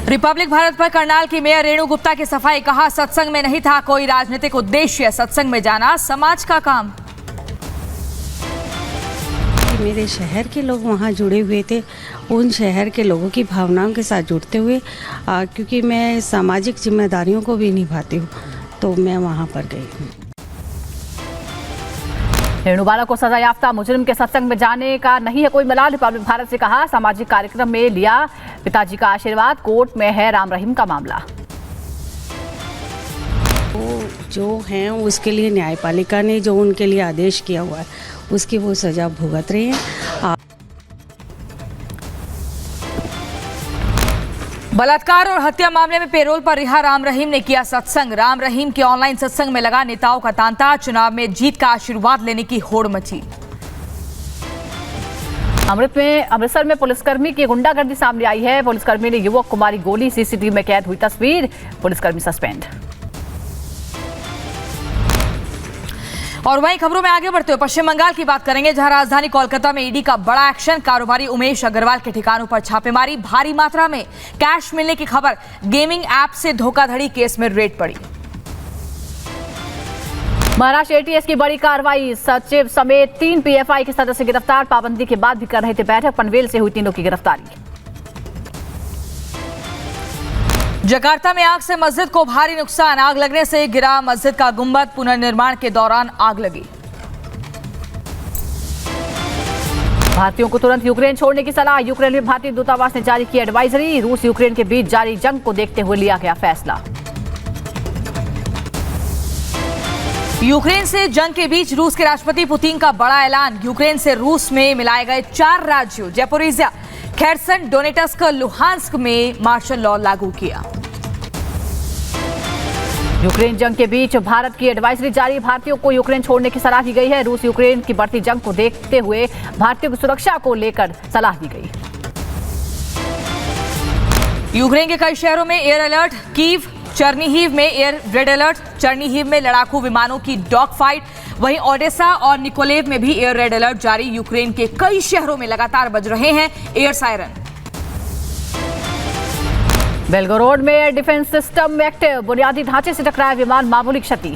Republic Bharat पर करनाल की mayor Renu Gupta की सफाई, कहा सत्संग में नहीं था कोई राजनीतिक उद्देश्य, सत्संग में जाना समाज का काम। मेरे शहर के लोग वहाँ जुड़े हुए थे, उन शहर के लोगों की भावनाओं के साथ जुड़ते हुए क्योंकि मैं सामाजिक जिम्मेदारियों को भी निभाती हूँ, तो मैं वहाँ पर गई हूँ। रेणु बाला को सजा याफ्ता मुजरिम के सत्संग में जाने का नहीं है कोई मलाल, रिपब्लिक भारत से कहा सामाजिक कार्यक्रम में लिया पिताजी का आशीर्वाद, कोर्ट में है राम रहीम का मामला। वो जो हैं उसके लिए न्यायपालिका ने जो उनके लिए आदेश किया हुआ है उसकी वो सजा भुगत रही हैं। बलात्कार और हत्या मामले में पेरोल पर रिहा राम रहीम ने किया सत्संग, राम रहीम के ऑनलाइन सत्संग में लगा नेताओं का तांता, चुनाव में जीत का आशीर्वाद लेने की होड़ मची। अमृतसर में पुलिसकर्मी की गुंडागर्दी सामने आई है, पुलिसकर्मी ने युवक को मारी गोली, सीसीटीवी में कैद हुई तस्वीर, पुलिसकर्मी सस्पेंड। और वहीं खबरों में आगे बढ़ते हुए पश्चिम बंगाल की बात करेंगे, जहां राजधानी कोलकाता में ईडी का बड़ा एक्शन, कारोबारी उमेश अग्रवाल के ठिकानों पर छापेमारी, भारी मात्रा में कैश मिलने की खबर, गेमिंग ऐप से धोखाधड़ी केस में रेड पड़ी। महाराष्ट्र एटीएस की बड़ी कार्रवाई, सचिव समेत 3 पीएफआई के सदस्य गिरफ्तार, पाबंदी के बाद भी कर रहे थे बैठक, पनवेल से हुई तीनों की गिरफ्तारी। जकार्ता में आग से मस्जिद को भारी नुकसान, आग लगने से गिरा मस्जिद का गुंबद, पुनर्निर्माण के दौरान आग लगी। भारतीयों को तुरंत यूक्रेन छोड़ने की सलाह, यूक्रेन में भारतीय दूतावास ने जारी की एडवाइजरी, रूस यूक्रेन के बीच जारी जंग को देखते हुए लिया गया फैसला। यूक्रेन से जंग के बीच रूस के राष्ट्रपति पुतिन का बड़ा ऐलान, यूक्रेन से रूस में मिलाए गए 4 राज्यों ज़ैपोरिज़िया, खेर्सन, डोनेट्स्क, लुहांस्क में मार्शल लॉ लागू किया। यूक्रेन जंग के बीच भारत की एडवाइजरी जारी, भारतीयों को यूक्रेन छोड़ने की सलाह दी गई है, रूस यूक्रेन की बढ़ती जंग को देखते हुए भारतीयों की सुरक्षा को लेकर सलाह दी गई। यूक्रेन के कई शहरों में एयर अलर्ट, कीव, चर्निहिव में एयर रेड अलर्ट, चर्निहिव में लड़ाकू विमानों की डॉग फाइट, वहीं ओडेसा और निकोलेव में भी एयर रेड अलर्ट जारी, यूक्रेन के कई शहरों में लगातार बज रहे हैं एयर सायरन। बेलगोरोड में एयर डिफेंस सिस्टम एक्टिव, बुनियादी ढांचे से टकराया विमान, मामूली क्षति।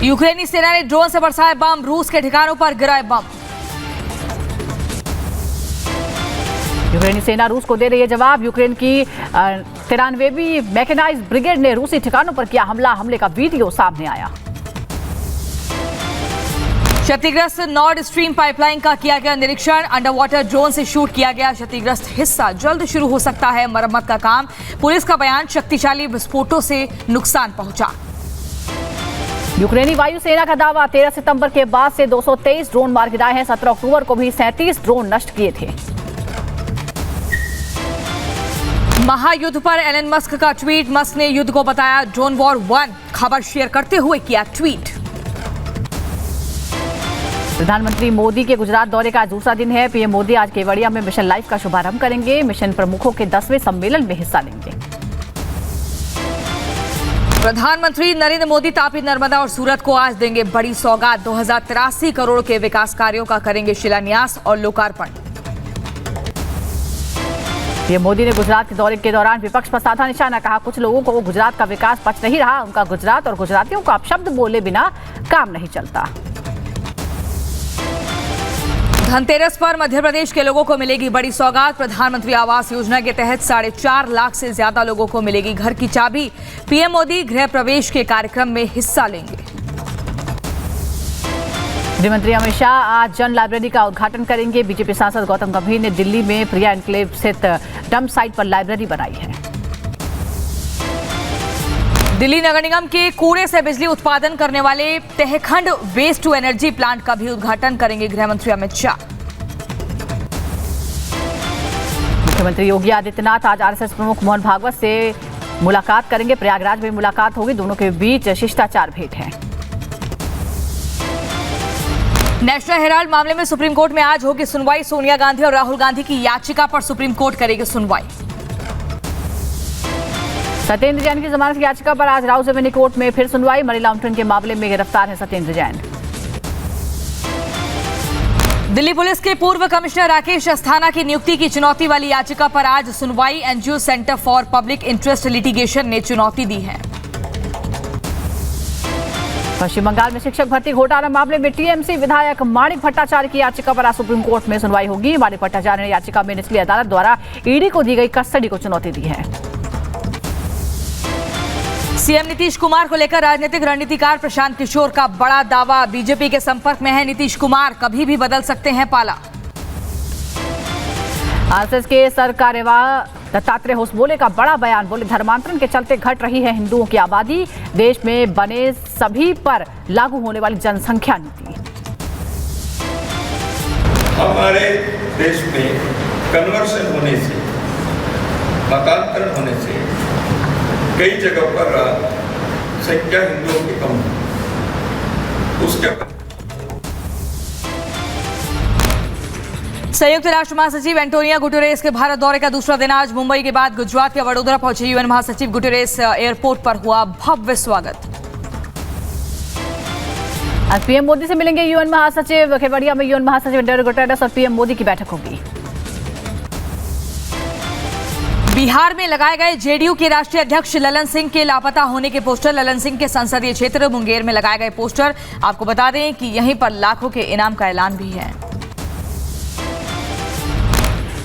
यूक्रेनी सेना ने ड्रोन से बरसाए बम, रूस के ठिकानों पर गिराए बम। यूक्रेनी सेना रूस को दे रही है जवाब, यूक्रेन की 93वीं मैकेनाइज्ड ब्रिगेड ने रूसी ठिकानों पर किया हमला, हमले का वीडियो सामने आया। क्षतिग्रस्त नॉर्ड स्ट्रीम पाइपलाइन का किया गया निरीक्षण, अंडर वाटर ड्रोन से शूट किया गया क्षतिग्रस्त हिस्सा, जल्द शुरू हो सकता है मरम्मत का काम, पुलिस का बयान, शक्तिशाली विस्फोटों से नुकसान पहुंचा। यूक्रेनी वायुसेना का दावा, 13 सितंबर के बाद से 223 ड्रोन मार गिराए हैं, 17 अक्टूबर को भी 37 ड्रोन नष्ट किए थे। महायुद्ध पर एलन मस्क का ट्वीट, मस्क ने युद्ध को बताया ड्रोन वॉर 1, खबर शेयर करते हुए किया ट्वीट। प्रधानमंत्री मोदी के गुजरात दौरे का आज दूसरा दिन है, पीएम मोदी आज केवड़िया में मिशन लाइफ का शुभारंभ करेंगे, मिशन प्रमुखों के 10वें सम्मेलन में हिस्सा लेंगे। प्रधानमंत्री नरेंद्र मोदी तापी, नर्मदा और सूरत को आज देंगे बड़ी सौगात, 2083 करोड़ के विकास कार्यों का करेंगे शिलान्यास और लोकार्पण। पीएम मोदी ने गुजरात के दौरे के दौरान विपक्ष पर साधा निशाना, कहा कुछ लोगों को गुजरात का विकास पच नहीं रहा, उनका गुजरात और गुजरातियों को अपशब्द बोले बिना काम नहीं चलता। धनतेरस पर मध्य प्रदेश के लोगों को मिलेगी बड़ी सौगात, प्रधानमंत्री आवास योजना के तहत 4.5 लाख से ज्यादा लोगों को मिलेगी घर की चाबी, पीएम मोदी गृह प्रवेश के कार्यक्रम में हिस्सा लेंगे। गृहमंत्री अमित शाह आज जन लाइब्रेरी का उद्घाटन करेंगे, बीजेपी सांसद गौतम गंभीर ने दिल्ली में प्रिया एनक्लेव स्थित डंप साइट पर लाइब्रेरी बनाई है। दिल्ली नगर निगम के कूड़े से बिजली उत्पादन करने वाले तहखंड वेस्ट टू एनर्जी प्लांट का भी उद्घाटन करेंगे गृहमंत्री अमित शाह। मुख्यमंत्री योगी आदित्यनाथ आज आरएसएस प्रमुख मोहन भागवत से मुलाकात करेंगे, प्रयागराज में मुलाकात होगी, दोनों के बीच शिष्टाचार भेंट है। नेशनल हेराल्ड मामले में सुप्रीम कोर्ट में आज होगी सुनवाई, सोनिया गांधी और राहुल गांधी की याचिका पर सुप्रीम कोर्ट करेगी सुनवाई। सत्येंद्र जैन की जमानत याचिका पर आज राउस एवेन्यू कोर्ट में फिर सुनवाई, मनी लॉन्ड्रिंग के मामले में गिरफ्तार है सत्येंद्र जैन। दिल्ली पुलिस के पूर्व कमिश्नर राकेश अस्थाना की नियुक्ति की चुनौती वाली याचिका पर आज सुनवाई। NGO centre for public interest litigation ने चुनौती दी है। पश्चिम बंगाल में शिक्षक भर्ती घोटाला मामले में टीएमसी विधायक माणिक भट्टाचार्य की याचिका पर आज सुप्रीम कोर्ट में सुनवाई होगी। माणिक भट्टाचार्य ने याचिका में निचली अदालत द्वारा ईडी को दी गई कस्टडी को चुनौती दी है। सीएम नीतीश कुमार को लेकर राजनीतिक रणनीतिकार प्रशांत किशोर का बड़ा दावा। बीजेपी के संपर्क में है नीतीश कुमार, कभी भी बदल सकते हैं पाला। आरएसएस के सरकार्यवाह दत्तात्रेय होसबोले का बड़ा बयान। बोले धर्मांतरण के चलते घट रही है हिंदुओं की आबादी, देश में बने सभी पर लागू होने वाली जनसंख्या नीति। हमारे देश में कन्वर्शन होने से, मतांतरण होने से कई जगह पर संख्या हिंदुओं की कम है। उसके संयुक्त राष्ट्र महासचिव एंटोनियो गुटेरेस के भारत दौरे का दूसरा दिन आज मुंबई के बाद गुजरात के वडोदरा पहुंचे यूएन महासचिव गुटेरेस। एयरपोर्ट पर हुआ भव्य स्वागत। आज पीएम मोदी से मिलेंगे यूएन महासचिव। केवड़िया में यूएन महासचिव एंटोनियो गुटेरेस और पीएम मोदी की बैठक होगी। बिहार में लगाए गए जेडीयू के राष्ट्रीय अध्यक्ष ललन सिंह के लापता होने के पोस्टर। ललन सिंह के संसदीय क्षेत्र मुंगेर में लगाए गए पोस्टर। आपको बता दें कि यहीं पर लाखों के इनाम का ऐलान भी है।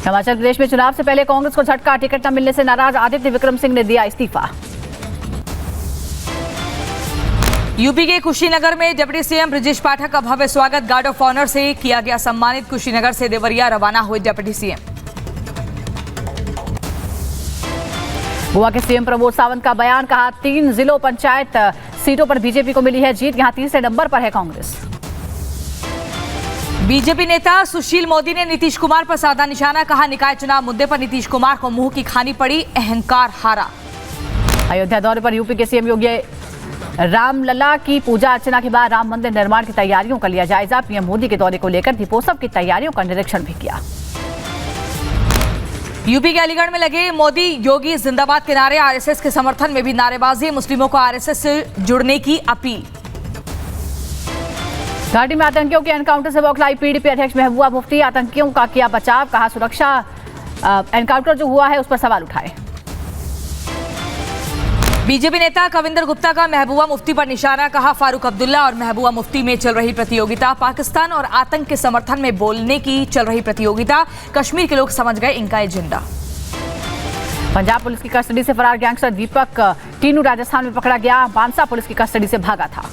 हिमाचल प्रदेश में चुनाव से पहले कांग्रेस को झटका। टिकट न मिलने से नाराज आदित्य विक्रम सिंह ने दिया इस्तीफा। यूपी के कुशीनगर में डिप्टी सीएम ब्रजेश पाठक का भव्य स्वागत। गार्ड ऑफ ऑनर से किया गया सम्मानित। कुशीनगर से देवरिया रवाना हुए डिप्टी सीएम। गोवा के सीएम प्रमोद सावंत का बयान। कहा 3 जिलों पंचायत सीटों पर बीजेपी को मिली है जीत, यहां तीसरे नंबर पर है कांग्रेस। बीजेपी नेता सुशील मोदी ने नीतीश कुमार पर साधा निशाना। कहा निकाय चुनाव मुद्दे पर नीतीश कुमार को मुंह की खानी पड़ी, अहंकार हारा। अयोध्या दौरे पर यूपी के सीएम योगी रामलला की पूजा अर्चना के बाद राम मंदिर निर्माण की तैयारियों का लिया जायजा। पीएम मोदी के दौरे को लेकर दीपोत्सव की तैयारियों का निरीक्षण भी किया। यूपी के अलीगढ़ में लगे मोदी योगी जिंदाबाद के नारे। आरएसएस के समर्थन में भी नारेबाजी। मुस्लिमों को आरएसएस से जुड़ने की अपील। घाटी में आतंकियों के एनकाउंटर से बौखलाई पीडीपी अध्यक्ष महबूबा मुफ्ती। आतंकियों का किया बचाव। कहा सुरक्षा एनकाउंटर जो हुआ है उस पर सवाल उठाए। बीजेपी नेता कविंदर गुप्ता का महबूबा मुफ्ती पर निशाना। कहा फारूक अब्दुल्ला और महबूबा मुफ्ती में चल रही प्रतियोगिता। पाकिस्तान और आतंक के समर्थन में बोलने की चल रही प्रतियोगिता। कश्मीर के लोग समझ गए इनका एजेंडा। पंजाब पुलिस की कस्टडी से फरार गैंगस्टर दीपक टीनू राजस्थान में पकड़ा गया। बांसा पुलिस की कस्टडी से भागा था।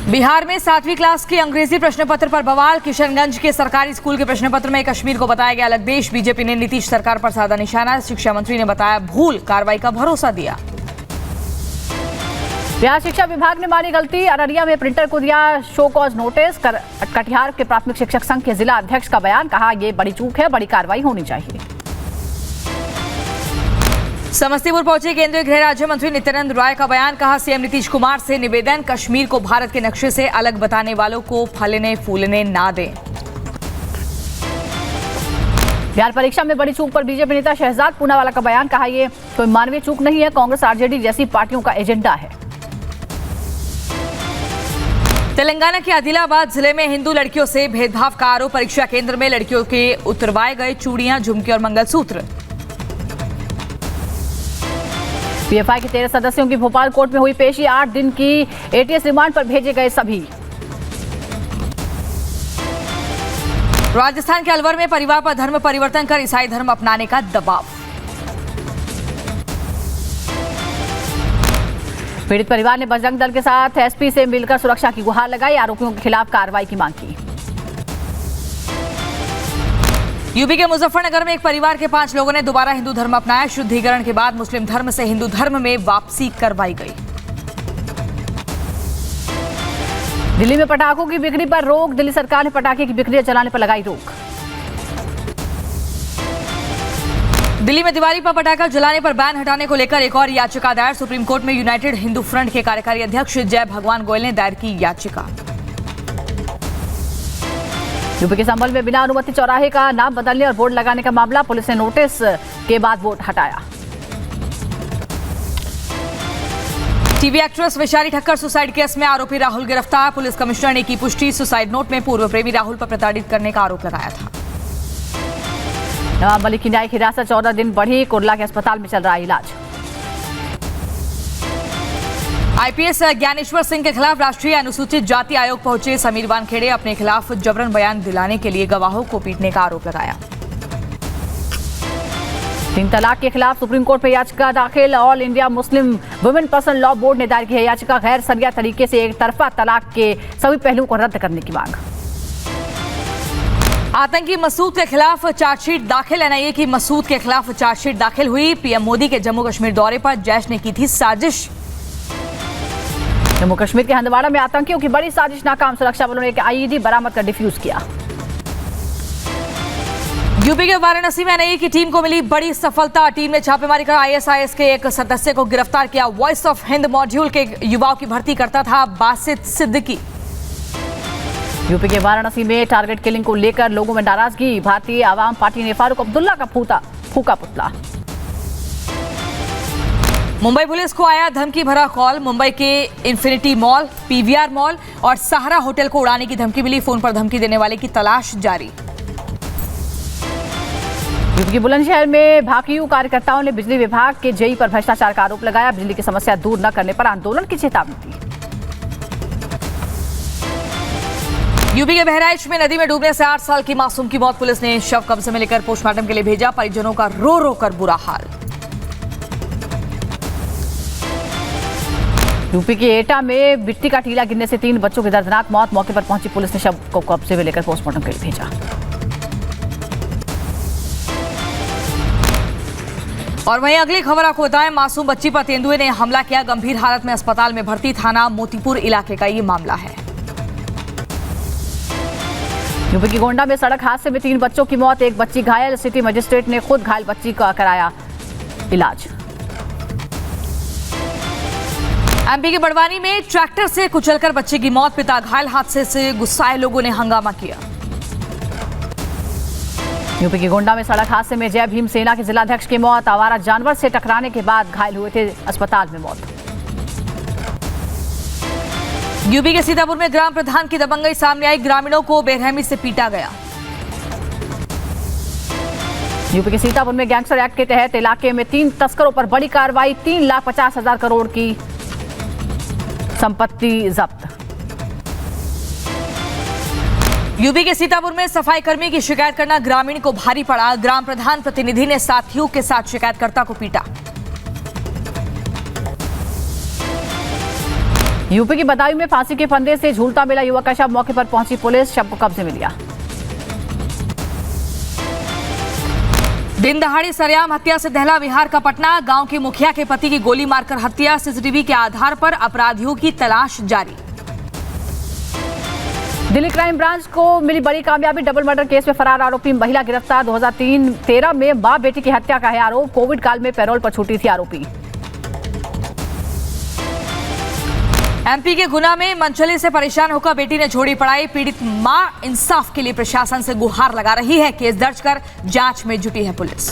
बिहार में 7वीं क्लास के अंग्रेजी प्रश्न पत्र पर बवाल। किशनगंज के सरकारी स्कूल के प्रश्न पत्र में कश्मीर को बताया गया अलग देश। बीजेपी ने नीतीश सरकार पर साधा निशाना। शिक्षा मंत्री ने बताया भूल, कार्रवाई का भरोसा दिया। बिहार शिक्षा विभाग ने मानी गलती। अररिया में प्रिंटर को दिया शो कॉज नोटिस। कटिहार के प्राथमिक शिक्षक संघ के जिला अध्यक्ष का बयान। कहा यह बड़ी चूक है, बड़ी कार्रवाई होनी चाहिए। समस्तीपुर पहुंचे केंद्रीय गृह राज्य मंत्री नित्यानंद राय का बयान। कहा सीएम नीतीश कुमार से निवेदन, कश्मीर को भारत के नक्शे से अलग बताने वालों को फलने फूलने ना दें। बिहार परीक्षा में बड़ी चूक पर बीजेपी नेता शहजाद पूनावाला का बयान। कहा यह कोई मानवीय चूक नहीं है, कांग्रेस आरजेडी जैसी पार्टियों का एजेंडा है। तेलंगाना के आदिलाबाद जिले में हिंदू लड़कियों से भेदभाव का आरोप। परीक्षा केंद्र में लड़कियों के उतरवाए गए चूड़ियां, झुमके और मंगलसूत्र। पीएफआई के 13 सदस्यों की भोपाल कोर्ट में हुई पेशी। 8 दिन की एटीएस रिमांड पर भेजे गए सभी। राजस्थान के अलवर में परिवार पर धर्म परिवर्तन कर ईसाई धर्म अपनाने का दबाव। पीड़ित परिवार ने बजरंग दल के साथ एसपी से मिलकर सुरक्षा की गुहार लगाई। आरोपियों के खिलाफ कार्रवाई की मांग की। यूपी के मुजफ्फरनगर में एक परिवार के 5 लोगों ने दोबारा हिंदू धर्म अपनाया। शुद्धिकरण के बाद मुस्लिम धर्म से हिंदू धर्म में वापसी करवाई गई। दिल्ली में पटाखों की बिक्री पर रोक। दिल्ली सरकार ने पटाखे की बिक्री चलाने पर लगाई रोक। दिल्ली में दिवाली पर पटाखा जलाने पर बैन हटाने को लेकर एक और याचिका दायर। सुप्रीम कोर्ट में यूनाइटेड हिंदू फ्रंट के कार्यकारी अध्यक्ष जय भगवान गोयल ने दायर की याचिका। यूपी के संभल में बिना अनुमति चौराहे का नाम बदलने और बोर्ड लगाने का मामला। पुलिस ने नोटिस के बाद बोर्ड हटाया। TV actress Vaishali Thakkar suicide case में आरोपी राहुल गिरफ्तार। पुलिस कमिश्नर ने की पुष्टि। सुसाइड नोट में पूर्व प्रेमी राहुल पर प्रताड़ित करने का आरोप लगाया था। नवाब मलिक की न्यायिक हिरासत 14 दिन बढ़ी। कुर्ला के अस्पताल में चल रहा है इलाज। आईपीएस ज्ञानेश्वर सिंह के खिलाफ राष्ट्रीय अनुसूचित जाति आयोग पहुंचे समीर वानखेड़े। अपने खिलाफ जबरन बयान दिलाने के लिए गवाहों को पीटने का आरोप लगाया। 3 तलाक के खिलाफ सुप्रीम कोर्ट में याचिका दाखिल। All India Muslim women personal law board ने दायर की है याचिका। गैर शरिया तरीके से एक तरफा तलाक के सभी पहलुओं को रद्द करने की मांग। आतंकी मसूद के खिलाफ चार्जशीट दाखिल। एनआईए की मसूद के खिलाफ चार्जशीट दाखिल हुई। पीएम मोदी के जम्मू कश्मीर दौरे पर जैश ने की थी साजिश। जम्मू कश्मीर के हंदवाड़ा में आतंकियों की बड़ी साजिश नाकाम। सुरक्षा बलों ने एक आईईडी बरामद कर डिफ्यूज किया। यूपी के वाराणसी में एनआईए की टीम को मिली बड़ी सफलता। टीम ने छापेमारी कर आईएसआईएस के एक सदस्य को गिरफ्तार किया। वॉइस ऑफ हिंद मॉड्यूल के युवाओं की भर्ती करता था बासित सिद्दीकी। यूपी के वाराणसी में टारगेट किलिंग को लेकर लोगों में नाराजगी। भारतीय आवाम पार्टी ने फारूक अब्दुल्ला का फूका पुतला। मुंबई पुलिस को आया धमकी भरा कॉल। मुंबई के इन्फिनिटी मॉल, पीवीआर मॉल और सहारा होटल को उड़ाने की धमकी मिली। फोन पर धमकी देने वाले की तलाश जारी। यूपी के बुलंदशहर में भाकियू कार्यकर्ताओं ने बिजली विभाग के जेई पर भ्रष्टाचार का आरोप लगाया। बिजली की समस्या दूर न करने पर आंदोलन की चेतावनी दी। यूपी के बहराइच में नदी में डूबने से 8 साल की मासूम की मौत। पुलिस ने शव कब्जे में लेकर पोस्टमार्टम के लिए भेजा। परिजनों का रो रो कर बुरा हाल। यूपी के एटा में मिट्टी का टीला गिरने से 3 बच्चों की दर्दनाक मौत। मौके पर पहुंची पुलिस ने शव को कब्जे में लेकर पोस्टमार्टम के लिए भेजा। और वहीं अगली खबर आपको बताएं, मासूम बच्ची पर तेंदुए ने हमला किया। गंभीर हालत में अस्पताल में भर्ती। थाना मोतीपुर इलाके का ये मामला है। यूपी की गोंडा में सड़क हादसे में 3 बच्चों की मौत। एक बच्ची घायल। सिटी मजिस्ट्रेट ने खुद घायल बच्ची का कराया इलाज। एमपी के बड़वानी में ट्रैक्टर से कुचलकर बच्चे की मौत। पिता घायल। हादसे से गुस्साए लोगों ने हंगामा किया। यूपी के गोंडा में सड़क हादसे में जय भीम सेना के जिलाध्यक्ष की मौत। आवारा जानवर से टकराने के बाद घायल हुए थे। अस्पताल में मौत। यूपी के सीतापुर में ग्राम प्रधान की दबंगई सामने आई। ग्रामीणों को बेरहमी से पीटा गया। यूपी के सीतापुर में गैंगस्टर एक्ट के तहत इलाके में 3 तस्करों पर बड़ी कार्रवाई। 3,50,000 करोड़ की संपत्ति जब्त। यूपी के सीतापुर में सफाई कर्मी की शिकायत करना ग्रामीण को भारी पड़ा। ग्राम प्रधान प्रतिनिधि ने साथियों के साथ शिकायतकर्ता को पीटा। यूपी की बदायूं में फांसी के फंदे से झूलता मिला युवक का शव। मौके पर पहुंची पुलिस। शव को कब्जे में लिया। दिन दहाड़ी सरेआम हत्या से दहला बिहार का पटना। गांव के मुखिया के पति की गोली मारकर हत्या। सीसीटीवी के आधार पर अपराधियों की तलाश जारी। दिल्ली क्राइम ब्रांच को मिली बड़ी कामयाबी। डबल मर्डर केस में फरार आरोपी महिला गिरफ्तार। 2013 में मां बेटी की हत्या का है आरोप। कोविड काल में पैरोल पर छूटी थी आरोपी। एमपी के गुना में मनचली से परेशान होकर बेटी ने छोड़ी पढ़ाई। पीड़ित मां इंसाफ के लिए प्रशासन से गुहार लगा रही है। केस दर्ज कर जांच में जुटी है पुलिस।